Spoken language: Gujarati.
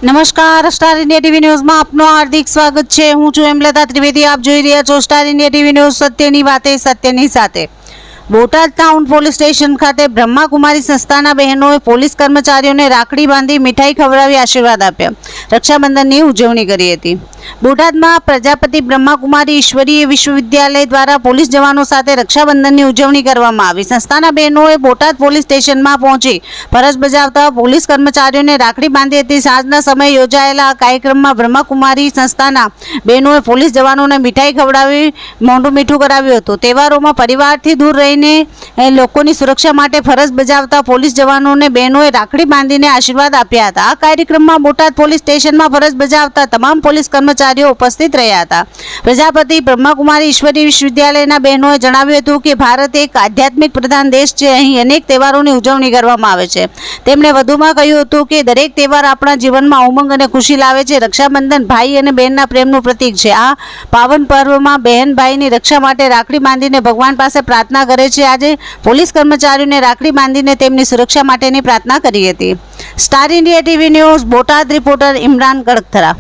નમસ્કાર, સ્ટાર ઇન્ડિયા ટીવી ન્યૂઝમાં આપનું હાર્દિક સ્વાગત છે। હું છું હેમલતા ત્રિવેદી। આપ જોઈ રહ્યા છો સ્ટાર ઇન્ડિયા ટીવી ન્યૂઝ, સત્યની વાતે સત્યની સાથે। બોટાદ ટાઉન પોલીસ સ્ટેશન ખાતે બ્રહ્માકુમારી સંસ્થાના બહેનોએ પોલીસ કર્મચારીઓને રાખડી બાંધી મીઠાઈ ખવડાવી આશીર્વાદ આપ્યા, રક્ષાબંધનની ઉજવણી કરી હતી। બોટાદમાં પ્રજાપતિ બ્રહ્માકુમારી ઈશ્વરીય વિશ્વવિદ્યાલય દ્વારા પોલીસ જવાનો સાથે રક્ષાબંધનની ઉજવણી કરવામાં આવી। સંસ્થાના બહેનોએ બોટાદ પોલીસ સ્ટેશનમાં પહોંચી ફરજ બજાવતા પોલીસ કર્મચારીઓને રાખડી બાંધી હતી। સાંજના સમયે યોજાયેલા આ કાર્યક્રમમાં બ્રહ્માકુમારી સંસ્થાના બહેનોએ પોલીસ જવાનોને મીઠાઈ ખવડાવી મોઢું મીઠું કરાવ્યું હતું। તહેવારોમાં પરિવારથી દૂર રહીને લોકોની સુરક્ષા માટે ફરજ બજાવતા પોલીસ જવાનોને બહેનોએ રાખડી બાંધીને આશીર્વાદ આપ્યા હતા। આ કાર્યક્રમમાં બોટાદ પોલીસ સ્ટેશનમાં ફરજ બજાવતા તમામ પોલીસ કર્મચારીઓ ઉપસ્થિત રહ્યા હતા। પ્રજાપતિ બ્રહ્માકુમારી ઈશ્વરીય વિશ્વવિદ્યાલયના બહેનોએ જણાવ્યું હતું કે ભારત એક આધ્યાત્મિક પ્રધાન દેશ છે। અહીં અનેક તહેવારોની ઉજવણી કરવામાં આવે છે। તેમણે વધુમાં કહ્યું હતું કે દરેક તહેવાર આપણા જીવનમાં ઉમંગ અને ખુશી લાવે છે। રક્ષાબંધન ભાઈ અને બહેનના પ્રેમનું પ્રતીક છે। આ પાવન પર્વમાં બહેન ભાઈની રક્ષા માટે રાખડી બાંધીને ભગવાન પાસે પ્રાર્થના કરે છે। આજે પોલીસ કર્મચારીઓને રાખડી બાંધીને તેમની સુરક્ષા માટેની પ્રાર્થના કરી હતી। Star India TV news Botad reporter Imran ગડખરા।